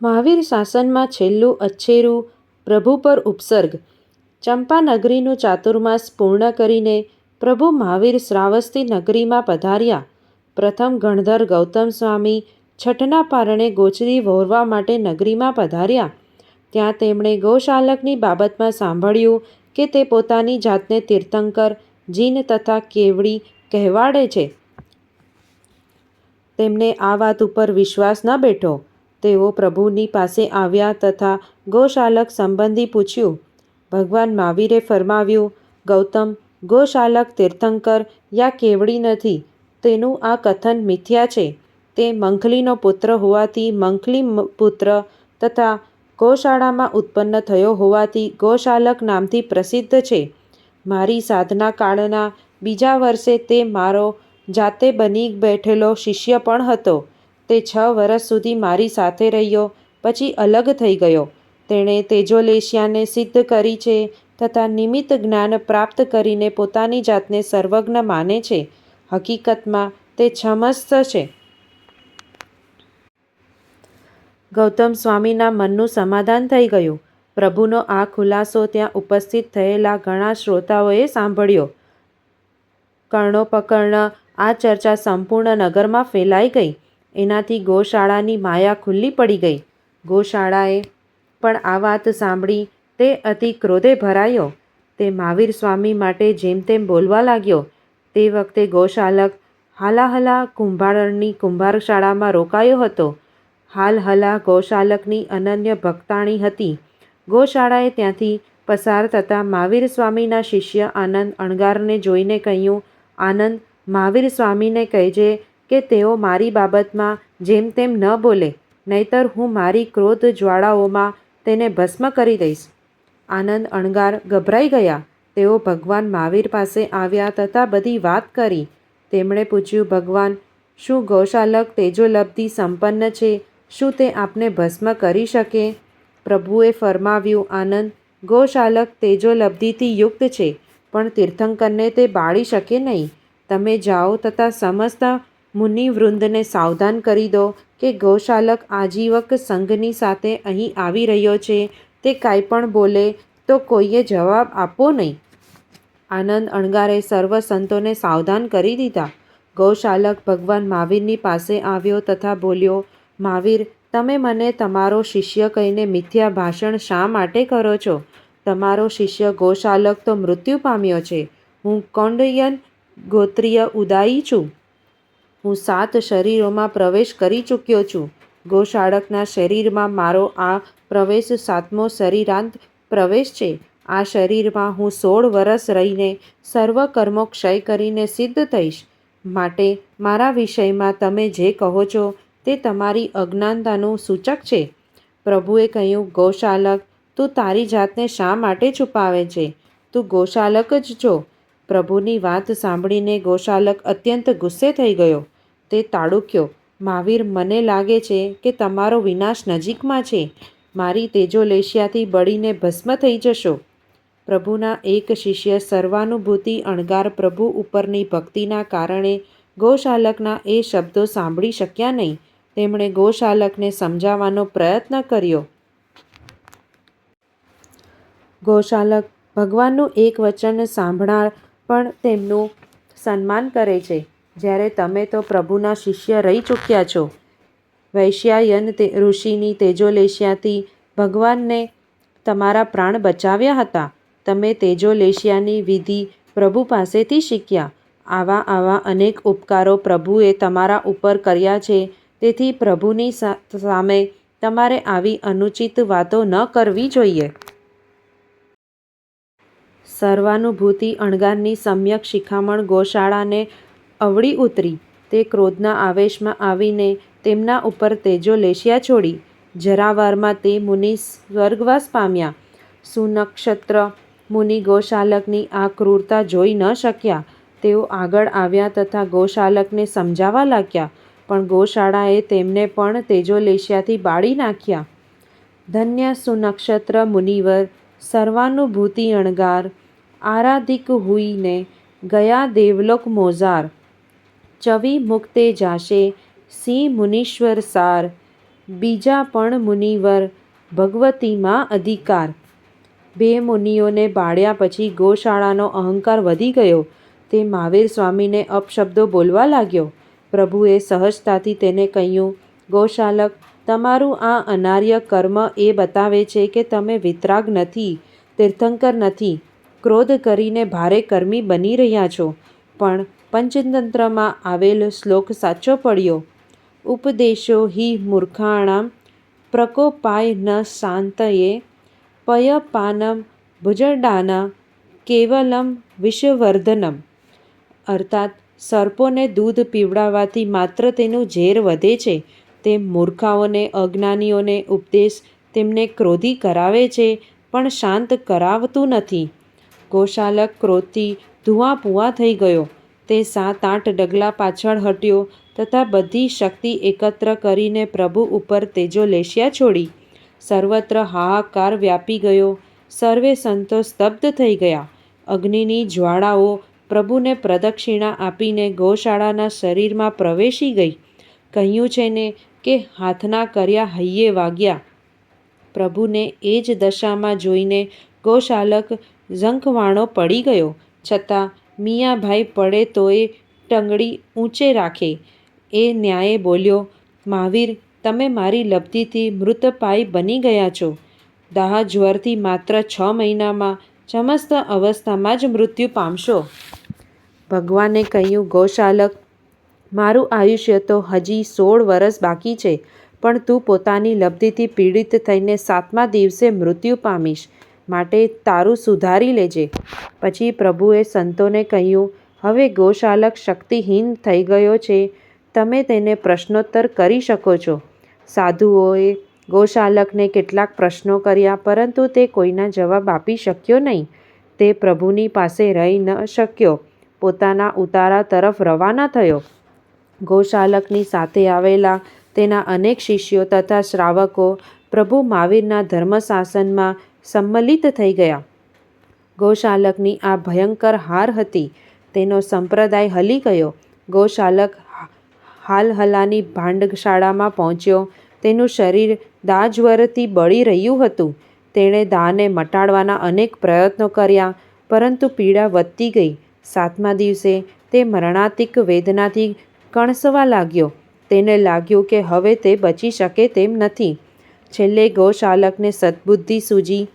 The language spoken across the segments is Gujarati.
મહાવીર શાસનમાં છેલ્લું અચ્છેરું પ્રભુ પર ઉપસર્ગ. ચંપાનગરીનું ચાતુર્માસ પૂર્ણ કરીને પ્રભુ મહાવીર શ્રાવસ્તી નગરીમાં પધાર્યા. પ્રથમ ગણધર ગૌતમ સ્વામી છઠના પારણે ગોચરી વહોરવા માટે નગરીમાં પધાર્યા. ત્યાં તેમણે ગોશાલકની બાબતમાં સાંભળ્યું કે તે પોતાની જાતને તીર્થંકર, જીન તથા કેવડી કહેવાડે છે. તેમને આ વાત ઉપર વિશ્વાસ ન બેઠો. તેઓ પ્રભુની પાસે આવ્યા તથા ગોશાલક સંબંધી પૂછ્યું. ભગવાન મહાવીરે ફરમાવ્યું, ગૌતમ, ગોશાલક તીર્થંકર યા કેવડી નથી. તેનું આ કથન મિથ્યા છે. તે મંખલીનો પુત્ર હોવાથી મંખલી પુત્ર તથા ગોશાળામાં ઉત્પન્ન થયો હોવાથી ગોશાલક નામથી પ્રસિદ્ધ છે. મારી સાધના કાળના બીજા વર્ષે તે મારો જાતે બની બેઠેલો શિષ્ય પણ હતો. તે 6 વર્ષ સુધી મારી સાથે રહ્યો, પછી અલગ થઈ ગયો. તેણે તેજોલેશ્યાને સિદ્ધ કરી છે તથા નિમિત્ત જ્ઞાન પ્રાપ્ત કરીને પોતાની જાતને સર્વજ્ઞ માને છે. હકીકતમાં તે છમસ્ત છે. ગૌતમ સ્વામીના મનનું સમાધાન થઈ ગયું. પ્રભુનો આ ખુલાસો ત્યાં ઉપસ્થિત થયેલા ઘણા શ્રોતાઓએ સાંભળ્યો. કર્ણોપકર્ણ આ ચર્ચા સંપૂર્ણ નગરમાં ફેલાઈ ગઈ. એનાથી ગોશાળાની માયા ખુલ્લી પડી ગઈ. ગોશાળાએ પણ આ વાત સાંભળી તે અતિ ક્રોધે ભરાયો. તે મહાવીર સ્વામી માટે જેમ તેમ બોલવા લાગ્યો. તે વખતે ગોશાલક હાલાહલા કુંભારની કુંભારશાળામાં રોકાયો હતો. હાલહલા ગોશાલકની અનન્ય ભક્તાણી હતી. ગોશાળાએ ત્યાંથી પસાર થતાં મહાવીર સ્વામીના શિષ્ય આનંદ અણગારને જોઈને કહ્યું, આનંદ, મહાવીર સ્વામીને કહેજે કે તેઓ મારી બાબતમાં જેમ તેમ ન બોલે, નહીતર હું મારી ક્રોધ જ્વાળાઓમાં તેને ભસ્મ કરી દઈશ. આનંદ અણગાર ગભરાઈ ગયા. તેઓ ભગવાન મહાવીર પાસે આવ્યા તથા બધી વાત કરી. તેમણે પૂછ્યું, ભગવાન, શું ગોશાલક તેજોલબ્ધિ સંપન્ન છે? શું તે આપને ભસ્મ કરી શકે? પ્રભુએ ફરમાવ્યું, આનંદ, ગોશાલક તેજોલબ્ધિથી યુક્ત છે, પણ તીર્થંકરને તે બાળી શકે નહીં. તમે જાઓ તથા સમસ્ત મુનિવૃંદને સાવધાન કરી દો કે ગોશાલક આજીવક સંઘની સાથે અહીં આવી રહ્યો છે. તે કાંઈ પણ બોલે તો કોઈએ જવાબ આપવો નહીં. આનંદ અણગારે સર્વ સંતોને સાવધાન કરી દીધા. ગોશાલક ભગવાન મહાવીરની પાસે આવ્યો તથા બોલ્યો, મહાવીર, તમે મને તમારો શિષ્ય કહીને મિથ્યા ભાષણ શા માટે કરો છો? તમારો શિષ્ય ગોશાલક તો મૃત્યુ પામ્યો છે. હું કૌંડ્યન ગોત્રીય ઉદાઈ છું. હું 7 શરીરોમાં પ્રવેશ કરી ચૂક્યો છું. ગોશાળકના શરીરમાં મારો આ પ્રવેશ 7મો શરીરાંત પ્રવેશ છે. આ શરીરમાં હું 16 વર્ષ રહીને સર્વ કર્મો ક્ષય કરીને સિદ્ધ થઈશ. માટે મારા વિષયમાં તમે જે કહો છો તે તમારી અજ્ઞાનતાનું સૂચક છે. પ્રભુએ કહ્યું, ગોશાલક, તું તારી જાતને શા માટે છુપાવે છે? તું ગોશાલક જ છો. પ્રભુની વાત સાંભળીને ગોશાલક અત્યંત ગુસ્સે થઈ ગયો. તે તાડુક્યો, મહાવીર, મને લાગે છે કે તમારો વિનાશ નજીકમાં છે. મારી તેજોલેશ્યાથી બળીને ભસ્મ થઈ જશો. પ્રભુના એક શિષ્ય સર્વાનુભૂતિ અણગાર પ્રભુ ઉપરની ભક્તિના કારણે ગોશાલકના એ શબ્દો સાંભળી શક્યા નહીં. તેમણે ગોશાલકને સમજાવવાનો પ્રયત્ન કર્યો. ગોશાલક ભગવાનનું એક વચન સાંભળનાર પણ તેમનું સન્માન કરે છે. જ્યારે તમે તો પ્રભુના શિષ્ય રહી ચૂક્યા છો. વૈશ્યાયન ઋષિની તેજોલેશ્યાથી ભગવાનને તમારા પ્રાણ બચાવ્યા હતા. તમે તેજોલેશ્યાની વિધિ પ્રભુ પાસેથી શીખ્યા. આવા અનેક ઉપકારો પ્રભુએ તમારા ઉપર કર્યા છે. તેથી પ્રભુની સામે તમારે આવી અનુચિત વાતો ન કરવી જોઈએ. સર્વાનુભૂતિ અણગારની સમ્યક શિખામણ ગોશાળાને અવળી ઉતરી. તે ક્રોધના આવેશમાં આવીને તેમના ઉપર તેજોલેશ્યા છોડી. જરાવારમાં તે મુનિ સ્વર્ગવાસ પામ્યા. સુનક્ષત્ર મુનિ ગોશાલકની આ ક્રૂરતા જોઈ ન શક્યા. તેઓ આગળ આવ્યા તથા ગોશાલકને સમજાવવા લાગ્યા, પણ ગોશાળાએ તેમને પણ તેજોલેશ્યાથી બાળી નાખ્યા. ધન્ય સુનક્ષત્ર મુનિવર, સર્વાનુભૂતિ અણગાર, આરાધિક હુઈને ગયા દેવલોક મોઝાર. ચવી મુક્તે જાશે સિંહ મુનીશ્વર સાર, બીજા પણ મુનિવર ભગવતીમાં અધિકાર. 2 મુનિઓને બાળ્યા પછી ગોશાળાનો અહંકાર વધી ગયો. તે મહાવીર સ્વામીને અપશબ્દો બોલવા લાગ્યો. પ્રભુએ સહજતાથી તેને કહ્યું, ગોશાલક, તમારું આ અનાર્ય કર્મ એ બતાવે છે કે તમે વિતરાગ નથી, તીર્થંકર નથી, ક્રોધ કરીને ભારે કર્મી બની રહ્યા છો. પણ પંચતંત્રમાં આવેલ શ્લોક સાચો પડ્યો. ઉપદેશો હિ મૂર્ખાણામ પ્રકોપાય ન શાંતયે પયપાનમ ભુજડાના કેવલમ વિષવર્ધનમ. અર્થાત સર્પોને દૂધ પીવડાવવાથી માત્ર તેનું ઝેર વધે છે, તેમ મૂર્ખાઓને, અજ્ઞાનીઓને ઉપદેશ તેમને ક્રોધી કરાવે છે, પણ શાંત કરાવતું નથી. ગોશાલક ક્રોધથી ધુઆપુઆ થઈ ગયો. તે 7-8 ડગલા પાછળ હટ્યો તથા બધી શક્તિ એકત્ર કરીને પ્રભુ ઉપર તેજોલેશિયા છોડી. સર્વત્ર હાહાકાર વ્યાપી ગયો. સર્વે સંતો સ્તબ્ધ થઈ ગયા. અગ્નિની જ્વાળાઓ પ્રભુને પ્રદક્ષિણા આપીને ગોશાળાના શરીરમાં પ્રવેશી ગઈ. કહ્યું છે ને કે હાથના કર્યા હૈયે વાગ્યા. પ્રભુને એ જ દશામાં જોઈને ગોશાલક ઝંખવાણો પડી ગયો. છતાં મિયાભાઈ પડે તોય ટંગડી ઊંચે રાખે એ ન્યાયે બોલ્યો, મહાવીર, તમે મારી લબ્ધિથી મૃતપાય બની ગયા છો. દાહજ્વરથી માત્ર 6 મહિનામાં સમસ્ત અવસ્થામાં જ મૃત્યુ પામશો. ભગવાને કહ્યું, ગોશાલક, મારું આયુષ્ય તો હજી 16 વર્ષ બાકી છે, પણ તું પોતાની લબ્ધિથી પીડિત થઈને 7મા દિવસે મૃત્યુ પામીશ, માટે તારું સુધારી લેજે. પછી પ્રભુએ સંતોને કહ્યું, હવે ગોશાલક શક્તિહીન થઈ ગયો છે, તમે તેને પ્રશ્નોત્તર કરી શકો છો. સાધુઓએ ગોશાલકને કેટલાક પ્રશ્નો કર્યા, પરંતુ તે કોઈના જવાબ આપી શક્યો નહીં. તે પ્રભુની પાસે રહી ન શક્યો, પોતાના ઉતારા તરફ રવાના થયો. ગોશાલકની સાથે આવેલા તેના અનેક શિષ્યો તથા શ્રાવકો પ્રભુ મહાવીરના ધર્મશાસનમાં સંમલિત થઈ ગયા. ગોશાલકની આ ભયંકર હાર હતી. તેનો સંપ્રદાય હલી ગયો. ગોશાલક હાલહલાની ભાંડશાળામાં પહોંચ્યો. તેનું શરીર દાજ્વરથી બળી રહ્યું હતું. તેણે દાહને મટાડવાના અનેક પ્રયત્નો કર્યા, પરંતુ પીડા વધતી ગઈ. 7મા દિવસે તે મરણાંતિક વેદનાથી કણસવા લાગ્યો. તેને લાગ્યું કે હવે તે બચી શકે તેમ નથી. છેલ્લે ગોશાલકને સદ્બુદ્ધિ સૂજી.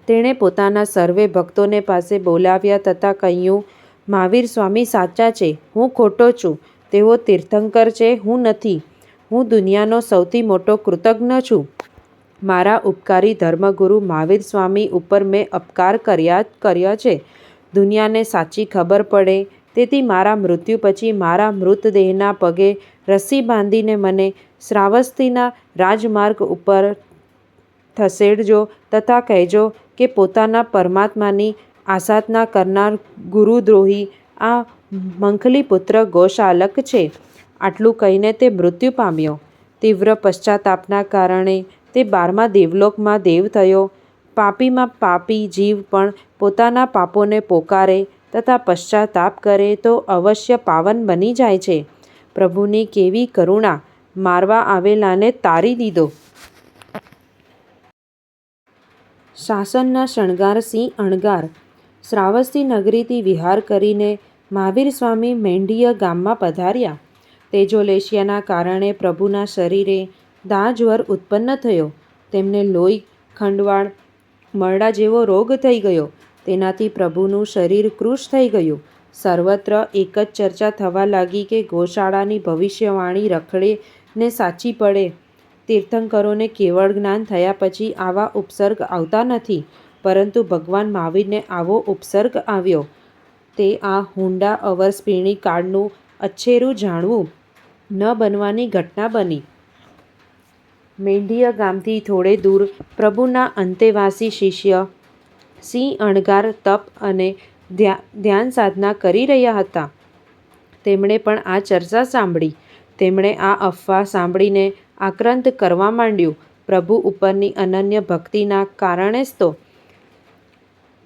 તેણે પોતાના સર્વે ભક્તોને પાસે બોલાવ્યા તથા કહ્યું, મહાવીર સ્વામી સાચા છે, હું ખોટો છું. તેઓ તીર્થંકર છે, હું નથી. હું દુનિયાનો સૌથી મોટો કૃતજ્ઞ છું. મારા ઉપકારી ધર્મગુરુ મહાવીર સ્વામી ઉપર મેં અપકાર કર્યા છે. દુનિયાને સાચી ખબર પડે, તેથી મારા મૃત્યુ પછી મારા મૃતદેહના પગે રસ્સી બાંધીને મને શ્રાવસ્તીના રાજમાર્ગ ઉપર ખસેડજો તથા કહેજો કે પોતાના પરમાત્માની આસાધના કરનાર ગુરુદ્રોહી આ મંખલીપુત્ર ગોશાલક છે. આટલું કહીને તે મૃત્યુ પામ્યો. તીવ્ર પશ્ચાતાપના કારણે તે 12મા દેવલોકમાં દેવ થયો. પાપીમાં પાપી જીવ પણ પોતાના પાપોને પોકારે તથા પશ્ચાતાપ કરે તો અવશ્ય પાવન બની જાય છે. પ્રભુની કેવી કરુણા! મારવા આવેલાને તારી દીધો. શાસનના શણગાર સિંહ અણગાર. શ્રાવસ્તી નગરીથી વિહાર કરીને મહાવીર સ્વામી મેંઢીય ગામમાં પધાર્યા. તેજોલેશિયાના કારણે પ્રભુના શરીરે દાજ્વર ઉત્પન્ન થયો. તેમને લોહી, ખંડવાળ, મરડા જેવો રોગ થઈ ગયો. તેનાથી પ્રભુનું શરીર કૃશ થઈ ગયું. સર્વત્ર એક જ ચર્ચા થવા લાગી કે ગોશાળાની ભવિષ્યવાણી રખડે ને સાચી પડે. તીર્થંકરોને કેવળ જ્ઞાન થયા પછી આવા ઉપસર્ગ આવતા નથી, પરંતુ ભગવાન મહાવીરને આવો ઉપસર્ગ આવ્યો. તે આ હુંડા અવસર્પિણી કાળનું અચ્છેરું જાણવું ન બનવાની ઘટના બની. મેંઢીય ગામથી થોડે દૂર પ્રભુના અંતેવાસી શિષ્ય સિંહ અણગાર તપ અને ધ્યાન સાધના કરી રહ્યા હતા. તેમણે પણ આ ચર્ચા સાંભળી. તેમણે આ અફવા સાંભળીને આક્રંદ કરવા માંડ્યું. પ્રભુ ઉપરની અનન્ય ભક્તિના કારણે જ તો.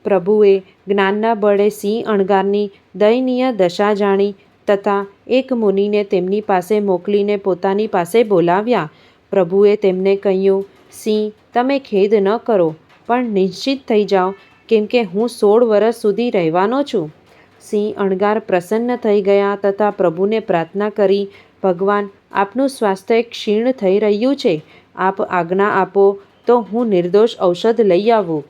પ્રભુએ જ્ઞાનના બળે સિંહ અણગારની દયનીય દશા જાણી તથા એક મુનિને તેમની પાસે મોકલીને પોતાની પાસે બોલાવ્યા. પ્રભુએ તેમને કહ્યું, સિંહ, તમે ખેદ ન કરો, પણ નિશ્ચિત થઈ જાઓ, કેમ કે હું 16 વર્ષ સુધી રહેવાનો છું. સિંહ અણગાર પ્રસન્ન થઈ ગયા તથા પ્રભુને પ્રાર્થના કરી, ભગવાન, આપનું સ્વાસ્થ્ય ક્ષીણ થઈ રહ્યું છે. આપ આજ્ઞા આપો તો હું નિર્દોષ ઔષધ લઈ આવું.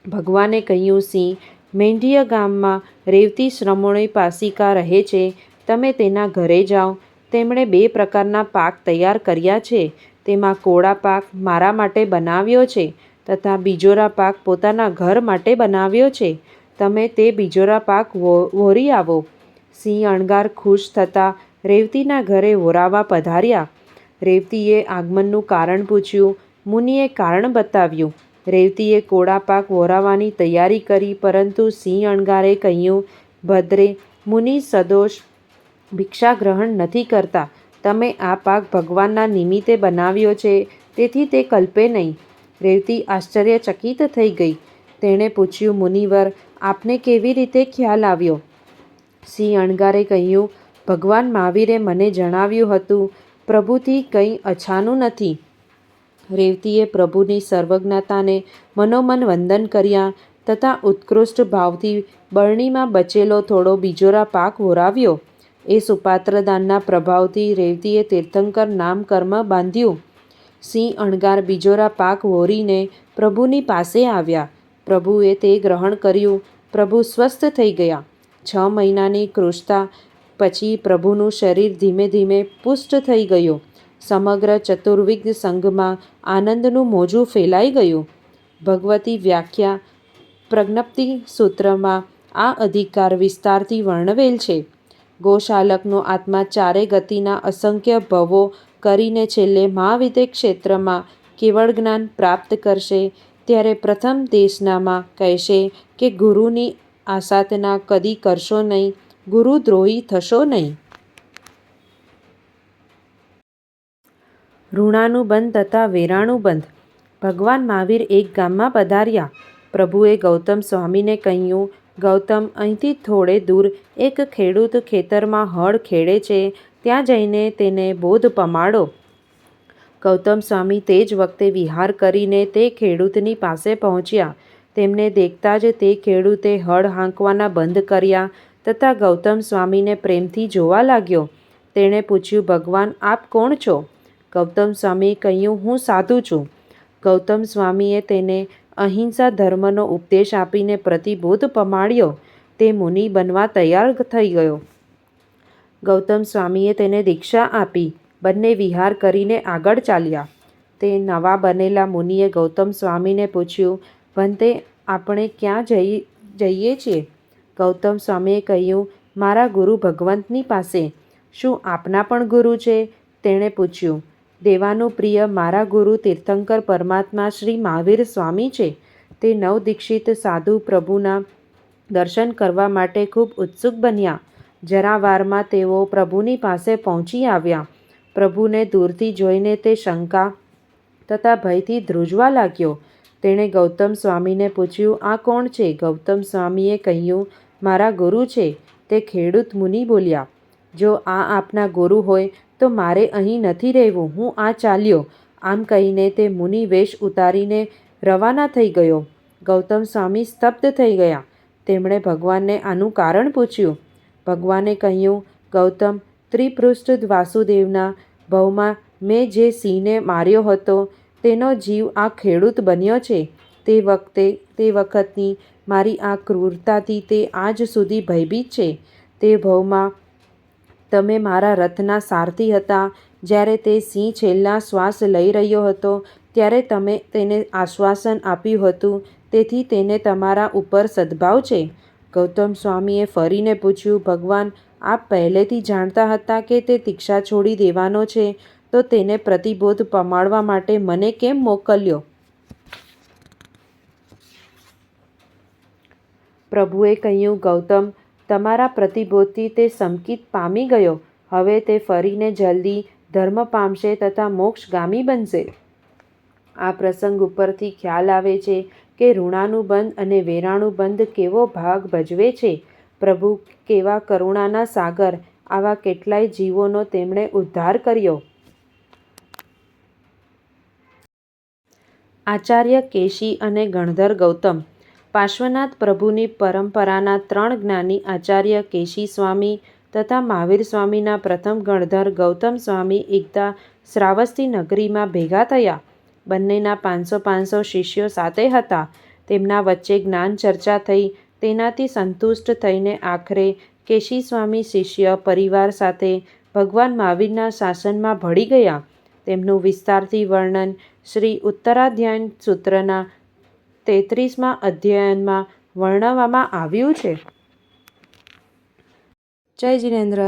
ભગવાને કહ્યું, સિંહ, મેંઢીય ગામમાં રેવતી શ્રમણોઈ પાસિકા રહે છે. તમે તેના ઘરે જાઓ. તેમણે 2 પ્રકારના પાક તૈયાર કર્યા છે. તેમાં કોળા પાક મારા માટે બનાવ્યો છે તથા બિજોરા પાક પોતાના ઘર માટે બનાવ્યો છે. તમે તે બિજોરા પાક વહોરી આવો. સિંહ અણગાર ખુશ થતા રેવતીના ઘરે વહોરાવા પધાર્યા. રેવતીએ આગમનનું કારણ પૂછ્યું. મુનિએ કારણ બતાવ્યું. રેવતીએ કોળા પાક વહોરાવાની તૈયારી કરી, પરંતુ સિંહ અણગારે કહ્યું, ભદ્રે, મુનિ સદોષ ભિક્ષા ગ્રહણ નથી કરતા. તમે આ પાક ભગવાનના નિમિત્તે બનાવ્યો છે, તેથી તે કલ્પે નહીં. રેવતી આશ્ચર્યચકિત થઈ ગઈ. તેણે પૂછ્યું, મુનિવર, આપને કેવી રીતે ખ્યાલ આવ્યો? સિંહ અણગારે કહ્યું, ભગવાન મહાવીરે મને જણાવ્યું હતું, પ્રભુથી કંઈ અછાનું નથી. રેવતીએ પ્રભુની સર્વજ્ઞતાને મનોમન વંદન કર્યા તથા ઉત્કૃષ્ટ ભાવથી બરણીમાં બચેલો થોડો બિજોરા પાક વહોરાવ્યો. એ સુપાત્ર દાનના પ્રભાવથી રેવતીએ તીર્થંકર નામ કર્મ બાંધ્યું. સિંહ અણગાર બિજોરા પાક વહોરીને પ્રભુની પાસે આવ્યા. પ્રભુએ તે ગ્રહણ કર્યું. પ્રભુ સ્વસ્થ થઈ ગયા. 6 મહિનાની કૃશતા પછી પ્રભુનું શરીર ધીમે ધીમે પુષ્ટ થઈ ગયું. સમગ્ર ચતુર્વિધ સંઘમાં આનંદનું મોજું ફેલાઈ ગયું. ભગવતી વ્યાખ્યા પ્રજ્ઞપ્તિ સૂત્રમાં આ અધિકાર વિસ્તારથી વર્ણવેલ છે. ગોશાલકનો આત્મા ચારે ગતિના અસંખ્ય ભવો કરીને છેલ્લે મહાવિદ્ય ક્ષેત્રમાં કેવળ જ્ઞાન પ્રાપ્ત કરશે, ત્યારે પ્રથમ દેશનામાં કહેશે કે ગુરુની આસાધના કદી કરશો નહીં, ગુરુદ્રોહી થશો નહીં. ઋણાનુબંધ તથા વેરાણુબંધ. ભગવાન મહાવીર એક ગામમાં પધાર્યા. પ્રભુએ ગૌતમ સ્વામીને કહ્યું, ગૌતમ, અહીંથી થોડે દૂર એક ખેડૂત ખેતરમાં હળ ખેડે છે, ત્યાં જઈને તેને બોધ પમાડો. ગૌતમ સ્વામી તે જ વખતે વિહાર કરીને તે ખેડૂતની પાસે પહોંચ્યા. તેમને દેખતા જ તે ખેડૂતે હળ હાંકવાના બંધ કર્યા તથા ગૌતમ સ્વામીને પ્રેમથી જોવા લાગ્યો. તેણે પૂછ્યું, ભગવાન, આપ કોણ છો? ગૌતમ સ્વામીએ કહ્યું, હું સાધુ છું. ગૌતમ સ્વામીએ તેને અહિંસા ધર્મનો ઉપદેશ આપીને પ્રતિબોધ પમાડ્યો. તે મુનિ બનવા તૈયાર થઈ ગયો. ગૌતમ સ્વામીએ તેને દીક્ષા આપી. બંને વિહાર કરીને આગળ ચાલ્યા. તે નવા બનેલા મુનિએ ગૌતમ સ્વામીને પૂછ્યું, ભંતે, આપણે ક્યાં જઈએ છીએ? ગૌતમ સ્વામીએ કહ્યું, મારા ગુરુ ભગવંતની પાસે. શું આપના પણ ગુરુ છે? તેણે પૂછ્યું. દેવાનુપ્રિય, મારા ગુરુ તીર્થંકર પરમાત્મા શ્રી મહાવીર સ્વામી છે. તે નવદીક્ષિત સાધુ પ્રભુના દર્શન કરવા માટે ખૂબ ઉત્સુક બન્યા. જરા વારમાં તેઓ પ્રભુની પાસે પહોંચી આવ્યા. પ્રભુને દૂરથી જોઈને તે શંકા તથા ભયથી ધ્રુજવા લાગ્યો. તેણે ગૌતમ સ્વામીને પૂછ્યું, આ કોણ છે? ગૌતમ સ્વામીએ કહ્યું, મારા ગુરુ છે. તે ખેડૂત મુનિ બોલ્યા, જો આ આપના ગુરુ હોય તો મારે અહીં નથી રહેવું, હું આ ચાલ્યો. આમ કહીને તે મુનિ વેશ ઉતારીને રવાના થઈ ગયો. ગૌતમ સ્વામી સ્તબ્ધ થઈ ગયા. તેમણે ભગવાનને આનું કારણ પૂછ્યું. ભગવાને કહ્યું, ગૌતમ, ત્રિપૃષ્ઠ વાસુદેવના ભવમાં મેં જે સિંહને માર્યો હતો તેનો જીવ આ ખેડૂત બન્યો છે. તે વખતની મારી આ ક્રૂરતાથી તે આજ સુધી ભયભીત છે. તે ભવમાં તમે મારા રથના સારથી હતા. જ્યારે તે સિંહ છેલ્લા શ્વાસ લઈ રહ્યો હતો ત્યારે તમે તેને આશ્વાસન આપ્યું હતું, તેથી તેને તમારા ઉપર સદ્ભાવ છે. ગૌતમ સ્વામીએ ફરીને પૂછ્યું, ભગવાન, આપ પહેલેથી જાણતા હતા કે તે દીક્ષા છોડી દેવાનો છે, તો તેને પ્રતિબોધ પમાડવા માટે મને કેમ મોકલ્યો? પ્રભુએ કહ્યું, ગૌતમ, તમારા પ્રતિબોધથી તે શંકિત પામી ગયો. હવે તે ફરીને જલ્દી ધર્મ પામશે તથા મોક્ષગામી બનશે. આ પ્રસંગ ઉપરથી ખ્યાલ આવે છે કે ઋણાનુબંધ અને વેરાણુબંધ કેવો ભાગ ભજવે છે. પ્રભુ કેવા કરુણાના સાગર! આવા કેટલાય જીવોનો તેમણે ઉદ્ધાર કર્યો. આચાર્ય કેશી અને ગણધર ગૌતમ. પાર્શ્વનાથ પ્રભુની પરંપરાના 3 જ્ઞાની આચાર્ય કેશી સ્વામી તથા મહાવીર સ્વામીના પ્રથમ ગણધર ગૌતમ સ્વામી એકદા શ્રાવસ્તી નગરીમાં ભેગા થયા. બંનેના 500 શિષ્યો સાથે હતા. તેમના વચ્ચે જ્ઞાન ચર્ચા થઈ. તેનાથી સંતુષ્ટ થઈને આખરે કેશી સ્વામી શિષ્ય પરિવાર સાથે ભગવાન મહાવીરના શાસનમાં ભળી ગયા. તેમનું વિસ્તારથી વર્ણન શ્રી ઉત્તરાધ્યાયન સૂત્રના 33મા અધ્યાયમાં વર્ણવવામાં આવ્યું છે. જય જિનેન્દ્ર.